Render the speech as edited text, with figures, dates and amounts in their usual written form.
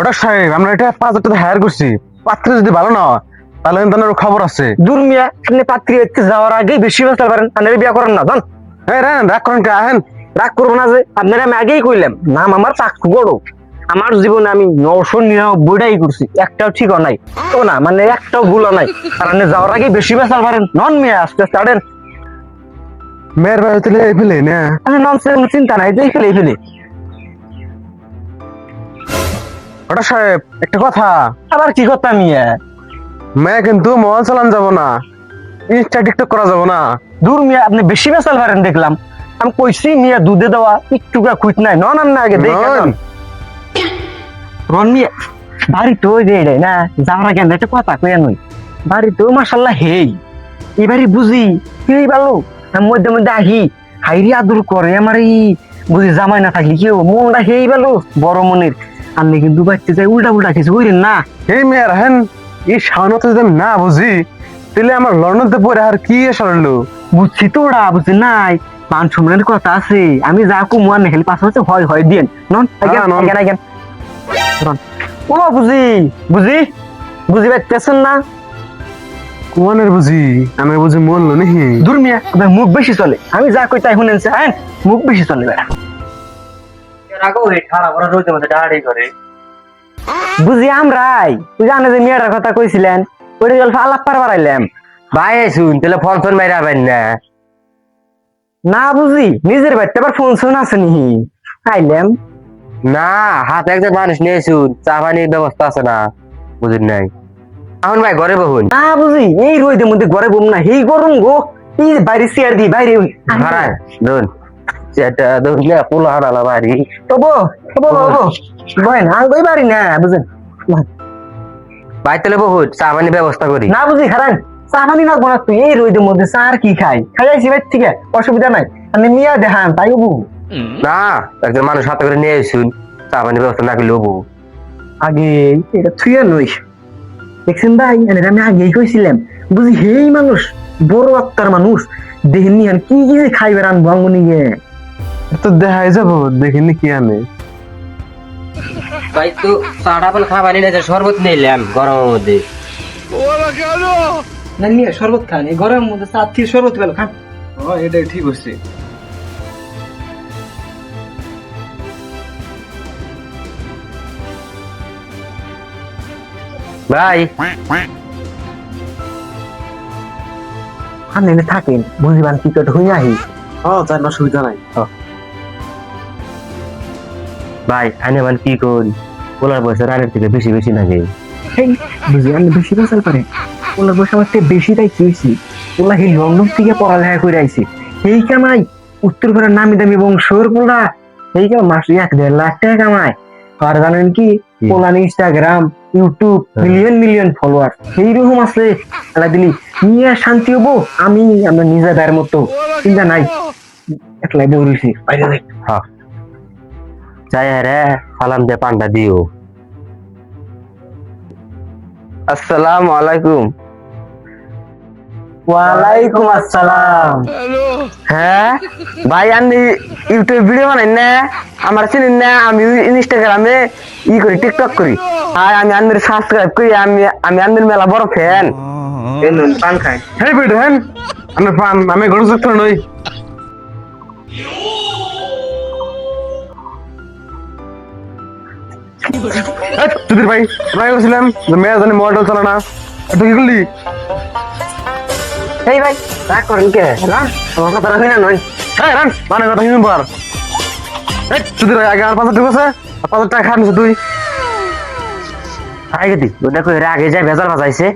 ওটা সাহেব আমরা এটা 5,000 টাকা হায়ার করছি। পাত্র যদি ভালো না হয় তাহলে কিন্তু আমার খবর আছে। দূর মিয়া, আপনি পাত্রী হইতে যাওয়ার আগে বেশি ব্যস্ত পারেন, আপনারা বিয়া করেন না জান। হ্যাঁ রান রাগ করেন কে আহেন। রাগ করবো না যে, আপনারা আমি আগেই কইলাম নাম আমার চাকু বড়। আমার জীবনে আমি 999টাই করছি, একটাও ঠিক নাই তো না, মানে একটাও ভুল নাই। আর আপনি যাওয়ার আগে বেশি ব্যস্ত পারেন নন মিয়া, আস্তে আস্তে আড়েন। মেয়ের ভাই হইতে এই ফেলে না। নন চিন্তা নাই, যে ফেলে ফেলে। ওটা সাহেব একটা কথা, আবার কি করতাম মিয়া? মেয়ে কিন্তু মোবাইল চালান যাব না, ইনস্টা টিকটক করা যাব না। দূর মিয়া, আপনি বেশি ব্যস্ত পারেন দেখলাম। আমি কইছি মিয়া দুধে দেওয়া একটুকা খুঁজ নাই নন, না আগে দেখেন নন। রন মিয়া বাড়ি তো ওই যে এটাই না, যাওয়ার আগে একটা কথা কইয়া নই। বাড়ি তো মাশাল্লাহ হেই, এবারে বুঝি হেই ভালো। আমি মধ্যে মধ্যে আহি হাইরি আদর করে আমার, এই বুঝি জামাই না থাকলে কেউ মনটা হেই ভালো বড় মনের। আপনি কিন্তু বাচ্চা যাই উল্টা উল্টা কিছু কইরেন না। এই মেয়ের হেন এই সামনে যদি আমি না বুঝি তাহলে আমার লন্ডনতে পরে আর কি সরলো। বুঝছি তো ওরা বুঝছি নাই, মান সম্মানের কথা আছে। আমি যা কুমার না খালি পাশাপাশি হয় হয় দিন নন নন। ও বুঝি বুঝি বুঝি পাইতেছেন না? কুমানের বুঝি আমি বুঝি মরলো নাকি। দূর মিয়া, আপনার মুখ বেশি চলে। আমি যা কই তাই শুনেন, হ্যাঁ মুখ বেশি চলে বেড়া। বুঝি আমরাই তুই জানে যে মেয়েটার কথা কইছিলেন, ওইটা জল আলাপ পারবার আইলাম। ভাই শুন তাহলে ফোন ফোন মাইরা পাইন না। না বুঝি নিজের বাড়িতে আবার ফোন শোন আছে নি আইলাম। না হাতে একজন মানুষ নিয়ে শুন, চা পানির ব্যবস্থা আছে না, বুঝুন নাই। এখন ভাই ঘরে বহুন না বুঝি এই রোদের মধ্যে ঘরে বম না, এই গরম গো। এই যে বাইরে চেয়ার দি বাইরে হারায় ধরুন সেটা ধরুন পোলা হারালা বাড়ি। তবো তবো তবো বহেন আঙ্গই বাড়ি না বুঝেন। ভাই তাহলে বহুত চা পানির ব্যবস্থা করি। না বুঝি খারান চা পানি না বোনা, তুই এই রোদের মধ্যে চা আর কি খাই খাই যাইছি বাইর থেকে, অসুবিধা নাই। আমি মিয়া দেখান তাই বু না একজন মানুষ হাতে করে নিয়ে শুন, চা পানির ব্যবস্থা না করলে হবো। আগে এটা থুইয়া নই দেখছেন ভাই, আমি আগেই কইছিলাম। বুঝি হেই মানুষ বড় আত্মার মানুষ, দেখেননি আর কি কি যে খাইবে রানবো আঙ্গুনি গে। তো দেখাই যাবো দেখিনি কি আনে। ভাই তো চাটা পান খাবার নিয়ে শরবত নিলাম গরমের মধ্যে। না নিয়ে শরবত খান, এই গরমের মধ্যে চা থেকে শরবত পেলো খান। এটাই ঠিক হচ্ছে। ভাই আপনি থাকেন বুঝিবান টিকিট হয়ে আহি। যার অসুবিধা নাই। ভাই আনে মানে কি করি, পোলার বয়সে রানের থেকে বেশি বেশি লাগে। বুঝি আমি বেশি বেসাল পারে, ওনার বয়স আমার থেকে বেশি তাই চেয়েছি। ওলা এই লন্ডন থেকে পড়ালেখা করে আইছি, এই কামাই উত্তর পাড়ার নামি দামি বংশর পোলা। এই কামাই মাসে 1-1.5 লাখ টাকা কামায়। আর জানেন কি, পোলার Instagram YouTube million million follower এইরকম আছে। এলা দিলি নিয়ে শান্তি হবো, আমি আমরা নিজে বের মতো চিন্তা নাই। একলাই বইছি বাইরে যাই। হ্যাঁ যাই রে সালাম দে পান্ডা দিও। আসসালামু আলাইকুম। ওয়ালাইকুম আসসালাম। হ্যাঁ ভাই আমি ইউটিউব ভিডিও বানাই না, আমার চিনেন না, আমি ইনস্টাগ্রামে করি টিকটক করি। আর আমি আন্দের সাবস্ক্রাইব করি, আমি আন্দের মেলা বড় ফ্যান। পান খাই হ্যাঁ বেটা হ্যাঁ আমি পান আমি গণচক্র নই। তোদের ভাই ভাই বলছিলাম মেয়ে জানি মডেল চালা না, তুই কি করলি? এই ভাই রাগ করেন কে না, আমার কথা রাখি না নয়। হ্যাঁ রান মানে কথা শুনুন পার। তোদের আগে আর 5,000 টাকা আছে, 5,000 টাকা খাওয়া নিছে তুই। আগে দি ওটা কই আগে যাই ভেজাল বাজাইছে।